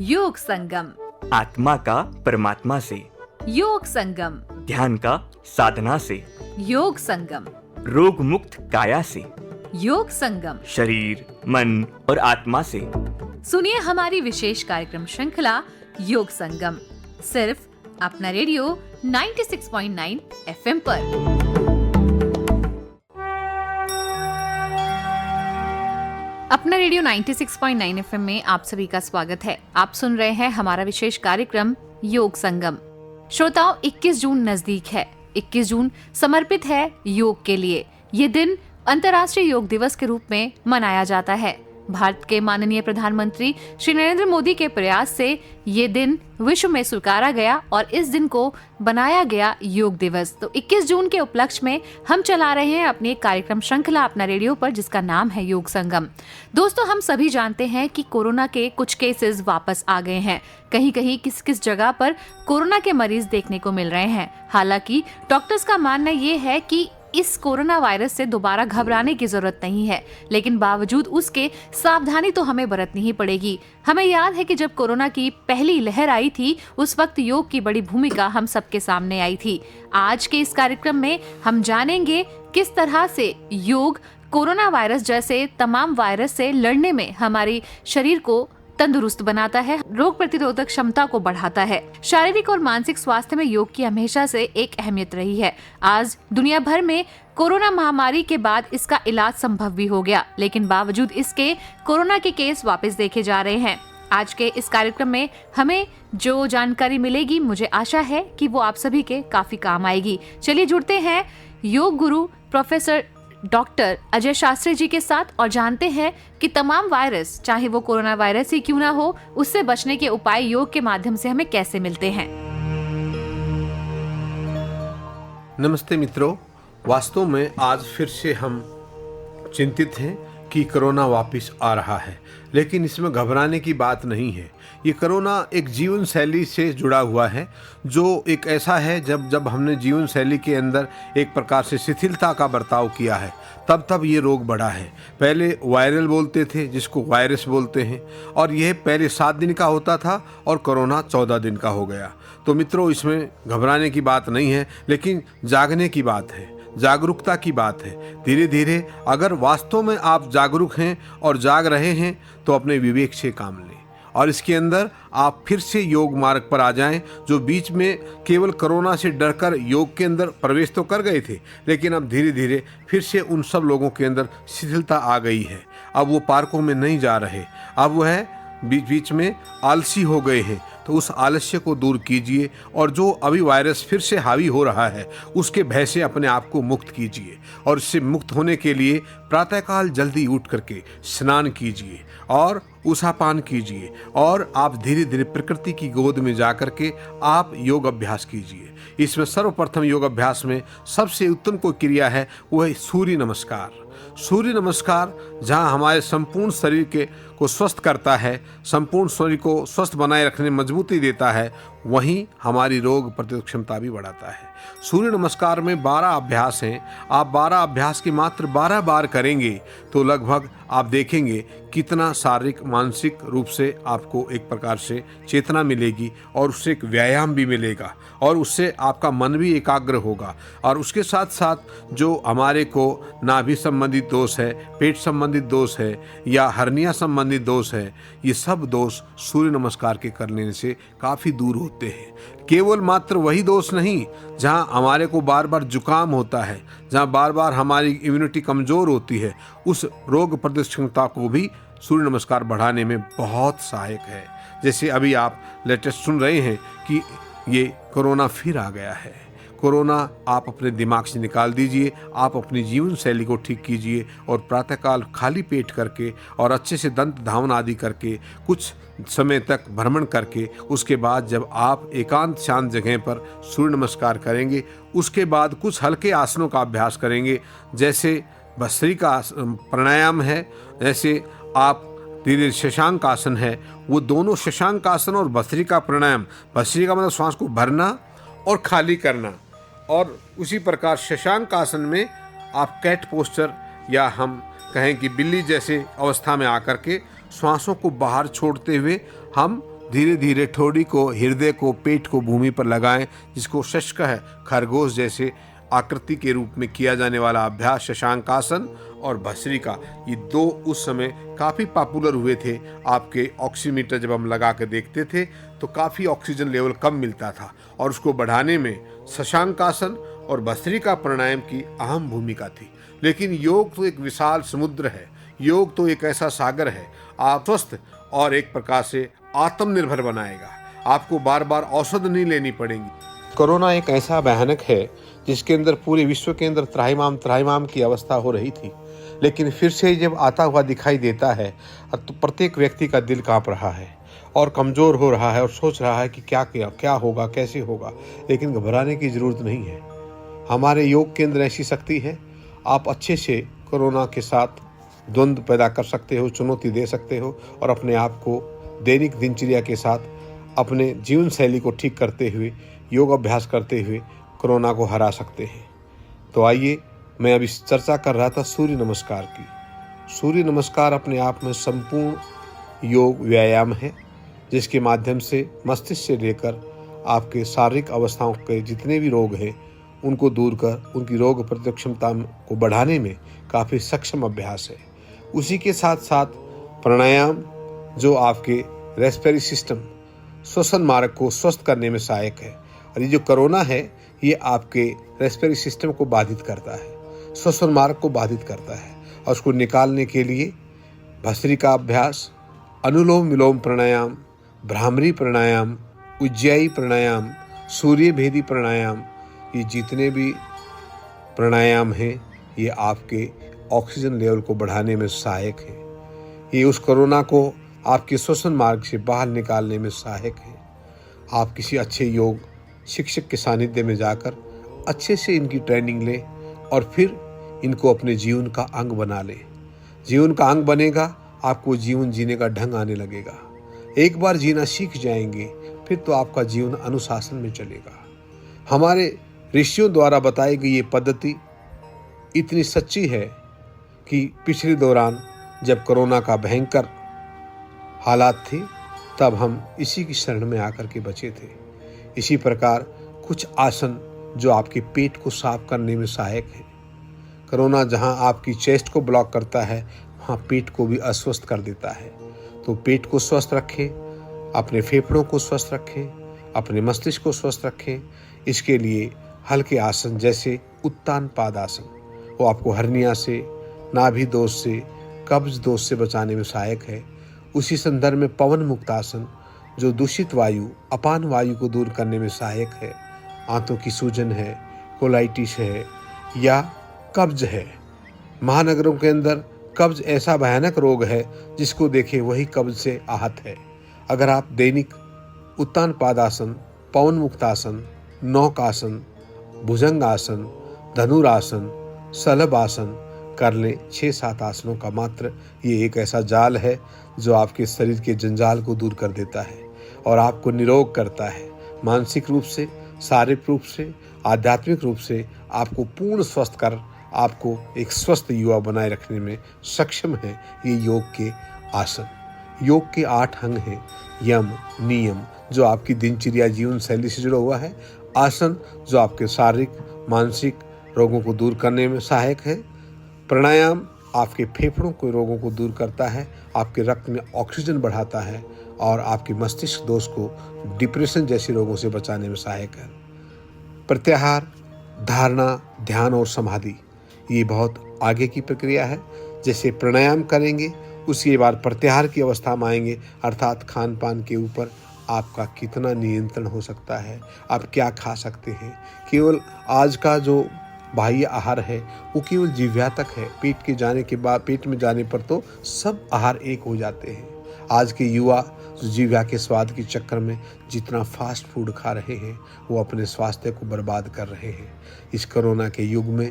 योग संगम, आत्मा का परमात्मा से, योग संगम, ध्यान का साधना से, योग संगम, रोग मुक्त काया से, योग संगम, शरीर, मन और आत्मा से। सुनिए हमारी विशेष कार्यक्रम श्रृंखला योग संगम, सिर्फ अपना रेडियो 96.9 FM पर। अपना रेडियो 96.9 FM में आप सभी का स्वागत है। आप सुन रहे हैं हमारा विशेष कार्यक्रम योग संगम। श्रोताओं, 21 जून नजदीक है। 21 जून समर्पित है योग के लिए। ये दिन अंतर्राष्ट्रीय योग दिवस के रूप में मनाया जाता है। भारत के माननीय प्रधानमंत्री श्री नरेंद्र मोदी के प्रयास से ये दिन विश्व में स्वीकारा गया और इस दिन को बनाया गया योग दिवस। तो 21 जून के उपलक्ष्य में हम चला रहे हैं अपनी एक कार्यक्रम श्रृंखला अपना रेडियो पर, जिसका नाम है योग संगम। दोस्तों, हम सभी जानते हैं कि कोरोना के कुछ केसेस वापस आ गए हैं। कहीं कहीं किस किस जगह पर कोरोना के मरीज देखने को मिल रहे हैं। हालांकि डॉक्टर्स का मानना ये है कि इस कोरोना वायरस से दोबारा घबराने की जरूरत नहीं है, लेकिन बावजूद उसके सावधानी तो हमें बरतनी ही पड़ेगी। हमें याद है कि जब कोरोना की पहली लहर आई थी, उस वक्त योग की बड़ी भूमिका हम सबके सामने आई थी। आज के इस कार्यक्रम में हम जानेंगे किस तरह से योग कोरोना वायरस जैसे तमाम वायरस से लड़ने में हमारे शरीर को तंदुरुस्त बनाता है, रोग प्रतिरोधक क्षमता को बढ़ाता है। शारीरिक और मानसिक स्वास्थ्य में योग की हमेशा से एक अहमियत रही है। आज दुनिया भर में कोरोना महामारी के बाद इसका इलाज संभव भी हो गया, लेकिन बावजूद इसके कोरोना के केस वापस देखे जा रहे हैं। आज के इस कार्यक्रम में हमें जो जानकारी मिलेगी, मुझे आशा है कि वो आप सभी के काफी काम आएगी। चलिए जुड़ते हैं योग गुरु प्रोफेसर डॉक्टर अजय शास्त्री जी के साथ और जानते हैं कि तमाम वायरस, चाहे वो कोरोना वायरस ही क्यों ना हो, उससे बचने के उपाय योग के माध्यम से हमें कैसे मिलते हैं। नमस्ते मित्रों, वास्तव में आज फिर से हम चिंतित हैं कि कोरोना वापस आ रहा है, लेकिन इसमें घबराने की बात नहीं है। ये कोरोना एक जीवन शैली से जुड़ा हुआ है, जो एक ऐसा है जब हमने जीवन शैली के अंदर एक प्रकार से शिथिलता का बर्ताव किया है, तब ये रोग बढ़ा है। पहले वायरल बोलते थे, जिसको वायरस बोलते हैं, और यह पहले 7 दिन का होता था और कोरोना 14 दिन का हो गया। तो मित्रों, इसमें घबराने की बात नहीं है, लेकिन जागने की बात है, जागरूकता की बात है। धीरे धीरे अगर वास्तव में आप जागरूक हैं और जाग रहे हैं तो अपने विवेक से काम लें और इसके अंदर आप फिर से योग मार्ग पर आ जाएं। जो बीच में केवल कोरोना से डरकर योग के अंदर प्रवेश तो कर गए थे, लेकिन अब धीरे धीरे फिर से उन सब लोगों के अंदर शिथिलता आ गई है। अब वो पार्कों में नहीं जा रहे, अब वह बीच बीच में आलसी हो गए हैं। तो उस आलस्य को दूर कीजिए और जो अभी वायरस फिर से हावी हो रहा है, उसके भय से अपने आप को मुक्त कीजिए। और इससे मुक्त होने के लिए प्रातःकाल जल्दी उठ करके स्नान कीजिए और उषापान कीजिए और आप धीरे धीरे प्रकृति की गोद में जा करके आप योग अभ्यास कीजिए। इसमें सर्वप्रथम योग अभ्यास में सबसे उत्तम कोई क्रिया है, वो है सूर्य नमस्कार। सूर्य नमस्कार जहाँ हमारे संपूर्ण शरीर को स्वस्थ करता है, संपूर्ण शरीर को स्वस्थ बनाए रखने में मजबूती देता है, वहीं हमारी रोग प्रतिरोधक क्षमता भी बढ़ाता है। सूर्य नमस्कार में 12 अभ्यास हैं। आप 12 अभ्यास की मात्र 12 बार करेंगे तो लगभग आप देखेंगे कितना शारीरिक मानसिक रूप से आपको एक प्रकार से चेतना मिलेगी और उससे एक व्यायाम भी मिलेगा और उससे आपका मन भी एकाग्र होगा। और उसके साथ साथ जो हमारे को नाभि संबंधित दोष है, पेट संबंधित दोष है या हर्निया संबंधित दोष है, ये सब दोष सूर्य नमस्कार के करने से काफ़ी दूर होते हैं। केवल मात्र वही दोष नहीं, जहाँ हमारे को बार बार जुकाम होता है, जहाँ बार बार हमारी इम्यूनिटी कमज़ोर होती है, उस रोग प्रतिरोधक क्षमता को भी सूर्य नमस्कार बढ़ाने में बहुत सहायक है। जैसे अभी आप लेटेस्ट सुन रहे हैं कि ये कोरोना फिर आ गया है। कोरोना आप अपने दिमाग से निकाल दीजिए, आप अपनी जीवन शैली को ठीक कीजिए और प्रातःकाल खाली पेट करके और अच्छे से दंत धावन आदि करके कुछ समय तक भ्रमण करके उसके बाद जब आप एकांत शांत जगह पर सूर्य नमस्कार करेंगे, उसके बाद कुछ हल्के आसनों का अभ्यास करेंगे। जैसे भस्त्रिका प्राणायाम है, जैसे आप धीरे शशांक आसन है, वो दोनों शशांक आसन और भस्त्रिका प्राणायाम, भस्त्रिका मतलब श्वास को भरना और खाली करना, और उसी प्रकार शशांक आसन में आप कैट पोस्चर या हम कहें कि बिल्ली जैसे अवस्था में आकर के श्वासों को बाहर छोड़ते हुए हम धीरे धीरे ठोड़ी को, हृदय को, पेट को भूमि पर लगाएं, जिसको शशक खरगोश जैसे आकृति के रूप में किया जाने वाला अभ्यास शशांकासन और भस्त्रिका, ये दो उस समय काफ़ी पॉपुलर हुए थे। आपके ऑक्सीमीटर जब हम लगा कर देखते थे तो काफ़ी ऑक्सीजन लेवल कम मिलता था, और उसको बढ़ाने में शशांकासन और भस्त्रिका प्राणायाम की अहम भूमिका थी। लेकिन योग तो एक विशाल समुद्र है, योग तो एक ऐसा सागर है, आप स्वस्थ और एक प्रकार से आत्मनिर्भर बनाएगा। आपको बार बार औषध नहीं लेनी पड़ेगी। कोरोना एक ऐसा भयानक है जिसके अंदर पूरे विश्व के अंदर त्राहिमाम की अवस्था हो रही थी, लेकिन फिर से जब आता हुआ दिखाई देता है तो प्रत्येक व्यक्ति का दिल कांप रहा है और कमज़ोर हो रहा है और सोच रहा है कि क्या होगा, कैसे होगा। लेकिन घबराने की ज़रूरत नहीं है। हमारे योग के अंदर ऐसी शक्ति है, आप अच्छे से कोरोना के साथ द्वंद्व पैदा कर सकते हो, चुनौती दे सकते हो, और अपने आप को दैनिक दिनचर्या के साथ अपने जीवन शैली को ठीक करते हुए, योग अभ्यास करते हुए कोरोना को हरा सकते हैं। तो आइए, मैं अभी चर्चा कर रहा था सूर्य नमस्कार की। सूर्य नमस्कार अपने आप में संपूर्ण योग व्यायाम है, जिसके माध्यम से मस्तिष्क से लेकर आपके शारीरिक अवस्थाओं के जितने भी रोग हैं उनको दूर कर उनकी रोग प्रतिरोधक क्षमता को बढ़ाने में काफ़ी सक्षम अभ्यास है। उसी के साथ साथ प्राणायाम जो आपके रेस्पिरेटरी सिस्टम, श्वसन मार्ग को स्वस्थ करने में सहायक है। और ये जो कोरोना है ये आपके रेस्पिरेटरी सिस्टम को बाधित करता है, श्वसन मार्ग को बाधित करता है, और उसको निकालने के लिए भस्त्रिका अभ्यास, अनुलोम विलोम प्राणायाम, भ्रामरी प्राणायाम, उज्जाई प्राणायाम, सूर्य भेदी प्राणायाम, ये जितने भी प्राणायाम हैं ये आपके ऑक्सीजन लेवल को बढ़ाने में सहायक है। ये उस कोरोना को आपके श्वसन मार्ग से बाहर निकालने में सहायक है। आप किसी अच्छे योग शिक्षक के सानिध्य में जाकर अच्छे से इनकी ट्रेनिंग लें और फिर इनको अपने जीवन का अंग बना लें। जीवन का अंग बनेगा, आपको जीवन जीने का ढंग आने लगेगा। एक बार जीना सीख जाएंगे फिर तो आपका जीवन अनुशासन में चलेगा। हमारे ऋषियों द्वारा बताई गई ये पद्धति इतनी सच्ची है कि पिछले दौरान जब कोरोना का भयंकर हालात थे तब हम इसी की शरण में आकर के बचे थे। इसी प्रकार कुछ आसन जो आपके पेट को साफ करने में सहायक है। कोरोना जहां आपकी चेस्ट को ब्लॉक करता है वहां पेट को भी अस्वस्थ कर देता है। तो पेट को स्वस्थ रखें, अपने फेफड़ों को स्वस्थ रखें, अपने मस्तिष्क को स्वस्थ रखें। इसके लिए हल्के आसन जैसे उत्तान पादासन, वो आपको हर्निया से, नाभि दोष से, कब्ज दोष से बचाने में सहायक है। उसी संदर्भ में पवन मुक्तासन जो दूषित वायु, अपान वायु को दूर करने में सहायक है। आंतों की सूजन है, कोलाइटिस है या कब्ज है। महानगरों के अंदर कब्ज ऐसा भयानक रोग है जिसको देखे वही कब्ज से आहत है। अगर आप दैनिक उत्तान पादासन, पवन मुक्तासन, नौकासन, भुजंगासन, धनुरासन, शलभासन कर लें। 6-7 आसनों का मात्र ये एक ऐसा जाल है जो आपके शरीर के जंजाल को दूर कर देता है और आपको निरोग करता है। मानसिक रूप से, शारीरिक रूप से, आध्यात्मिक रूप से आपको पूर्ण स्वस्थ कर आपको एक स्वस्थ युवा बनाए रखने में सक्षम है ये योग के आसन। योग के 8 अंग हैं। यम, नियम जो आपकी दिनचर्या जीवन शैली से जुड़ा हुआ है। आसन जो आपके शारीरिक मानसिक रोगों को दूर करने में सहायक है। प्राणायाम आपके फेफड़ों के रोगों को दूर करता है, आपके रक्त में ऑक्सीजन बढ़ाता है और आपके मस्तिष्क दोष को, डिप्रेशन जैसे रोगों से बचाने में सहायक है। प्रत्याहार, धारणा, ध्यान और समाधि ये बहुत आगे की प्रक्रिया है। जैसे प्राणायाम करेंगे उसके बाद प्रत्याहार की अवस्था में आएंगे, अर्थात खान पान के ऊपर आपका कितना नियंत्रण हो सकता है, आप क्या खा सकते हैं। केवल आज का जो बाह्य आहार है वो केवल जिह्वा तक है। पेट के जाने के बाद, पेट में जाने पर तो सब आहार एक हो जाते हैं। आज के युवा जिह्वा के स्वाद के चक्कर में जितना फास्ट फूड खा रहे हैं वो अपने स्वास्थ्य को बर्बाद कर रहे हैं। इस कोरोना के युग में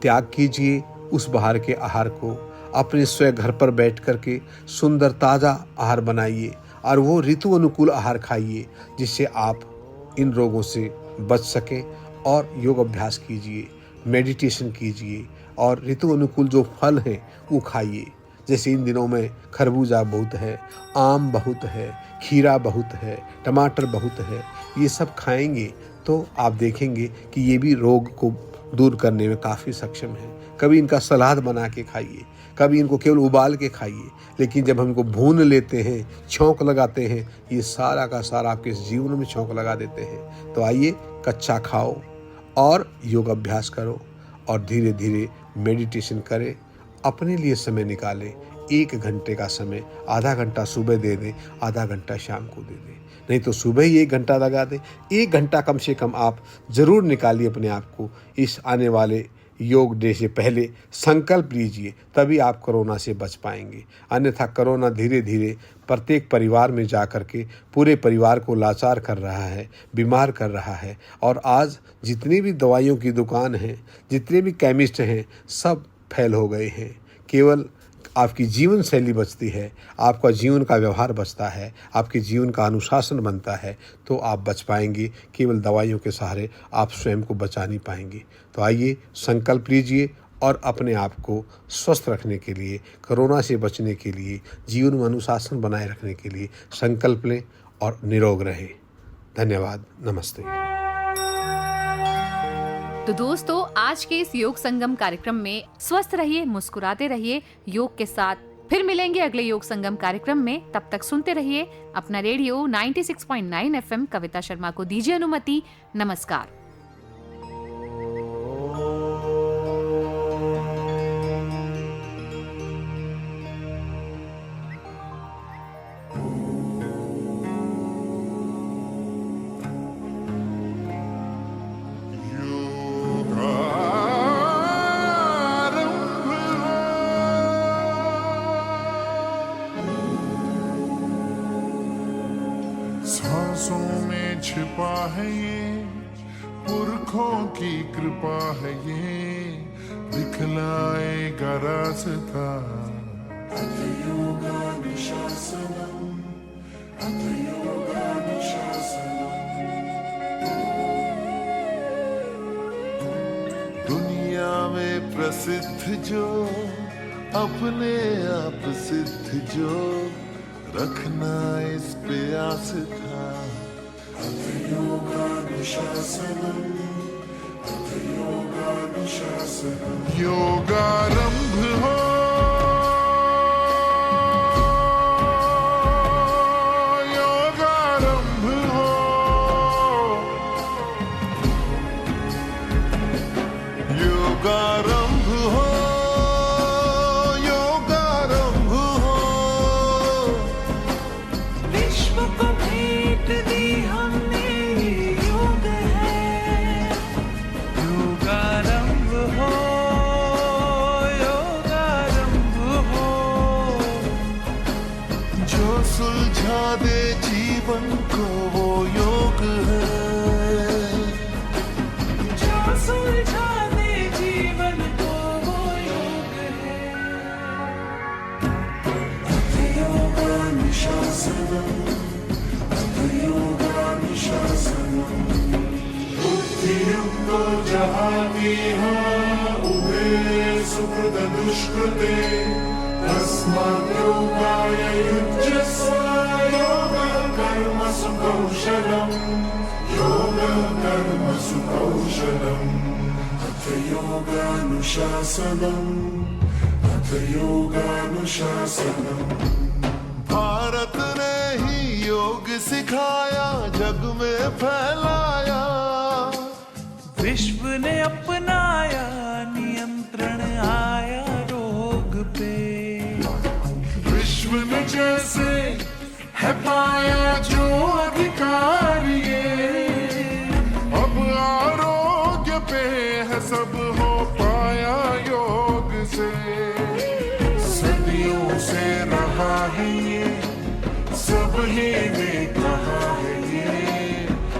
त्याग कीजिए उस बाहर के आहार को, अपने स्वयं घर पर बैठ कर के सुंदर ताज़ा आहार बनाइए और वो ऋतु अनुकूल आहार खाइए जिससे आप इन रोगों से बच सकें। और योग अभ्यास कीजिए, मेडिटेशन कीजिए और ऋतु अनुकूल जो फल हैं वो खाइए जैसे इन दिनों में खरबूजा बहुत है, आम बहुत है, खीरा बहुत है, टमाटर बहुत है, ये सब खाएंगे तो आप देखेंगे कि ये भी रोग को दूर करने में काफ़ी सक्षम है। कभी इनका सलाद बना के खाइए, कभी इनको केवल उबाल के खाइए, लेकिन जब हम इनको भून लेते हैं, छौंक लगाते हैं, ये सारा का सारा आपके जीवन में छौंक लगा देते हैं। तो आइए कच्चा खाओ और योग अभ्यास करो और धीरे धीरे मेडिटेशन करें। अपने लिए समय निकालें, 1 घंटे का समय, आधा घंटा सुबह दे दें, आधा घंटा शाम को दे दें, नहीं तो सुबह ही 1 घंटा लगा दें। 1 घंटा कम से कम आप ज़रूर निकालिए अपने आप को। इस आने वाले योग डे से पहले संकल्प लीजिए, तभी आप कोरोना से बच पाएंगे। अन्यथा कोरोना धीरे धीरे प्रत्येक परिवार में जा कर के पूरे परिवार को लाचार कर रहा है, बीमार कर रहा है। और आज जितनी भी दवाइयों की दुकान हैं, जितने भी केमिस्ट हैं, सब फेल हो गए हैं। केवल आपकी जीवन शैली बचती है, आपका जीवन का व्यवहार बचता है, आपके जीवन का अनुशासन बनता है, तो आप बच पाएंगे। केवल दवाइयों के सहारे आप स्वयं को बचा नहीं पाएंगे। तो आइए संकल्प लीजिए और अपने आप को स्वस्थ रखने के लिए, कोरोना से बचने के लिए, जीवन में अनुशासन बनाए रखने के लिए संकल्प लें और निरोग रहें। धन्यवाद। नमस्ते। तो दोस्तों, आज के इस योग संगम कार्यक्रम में स्वस्थ रहिए, मुस्कुराते रहिए योग के साथ। फिर मिलेंगे अगले योग संगम कार्यक्रम में। तब तक सुनते रहिए अपना रेडियो 96.9 FM। कविता शर्मा को दीजिए अनुमति। नमस्कार। सांसों में छिपा है ये, पुरखों की कृपा है ये, दिखलाएगा रास्ता। दुनिया में प्रसिद्ध जो, अपने आप सिद्ध जो, रखना इस पे आस था। योगारंभ हो, योगारंभ हो, योगारंभ हो, योगारंभ हो। विश्व को भेंट दी हमने, योग है। योगारंभ हो, योगारंभ हो। जो सुलझा दे जीवन को वो योग है। जो सुलझा दे जीवन को वो योग है। योगानुशासनम, योगानुशासनम। बुद्धियुक्तो जहामिह उभे सुकृत दुष्कृते, तस्मात् योगाय युज्यस्व। योगः कर्मसु कौशलम्, योगः कर्मसु कौशलम्। अथ योगानुशासनम्, अथ योगानुशासनम्। भारत ने ही योग सिखाया, जग में फैलाया। विश्व ने अपनाया, नियंत्रण आया रोग पे। विश्व ने जैसे है पाया जो अधिकार ये, अब आरोग्य पे है सब हो पाया योग से। सदियों से रहा है ये, सब ही ने कहा है ये।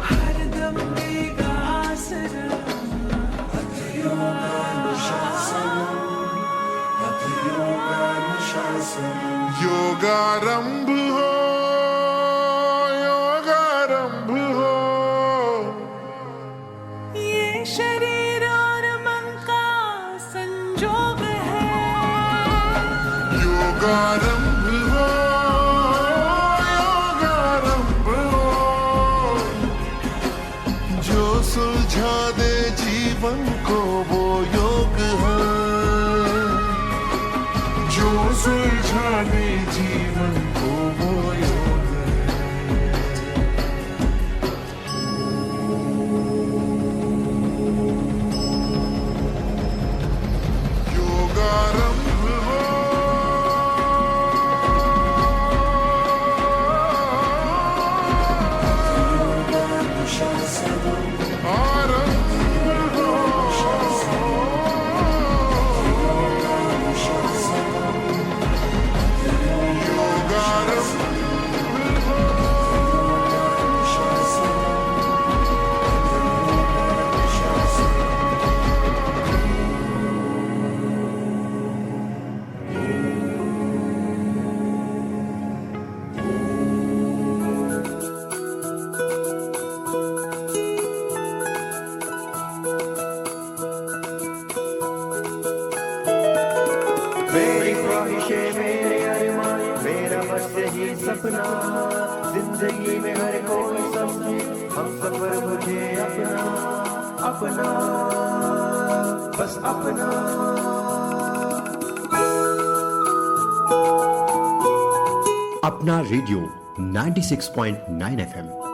हरदम देगा आसरा। अथ योगानुशासनम, अथ योगानुशासनम। योगारंभ हो, योगारंभ हो। ये शरीर और मन का संजोग है। योग सपना जिंदगी में हर कोई समझे हम सफर मुझे अपना अपना बस अपना। अपना रेडियो 96.9 FM